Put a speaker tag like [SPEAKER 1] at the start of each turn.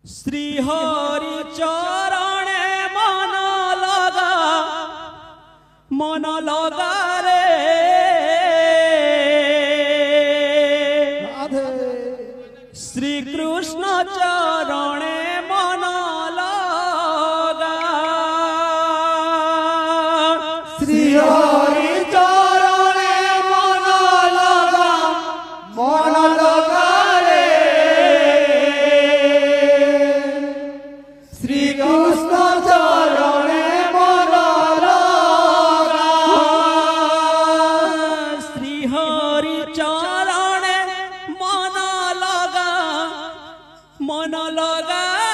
[SPEAKER 1] श्री हरि चरणे मन लगा रे श्री कृष्ण चरणे मन लगा
[SPEAKER 2] श्री हरि चरणे मन लगा रे श्री कृष्ण चरणे मन लगा
[SPEAKER 1] श्री हरि चरणे मन लगा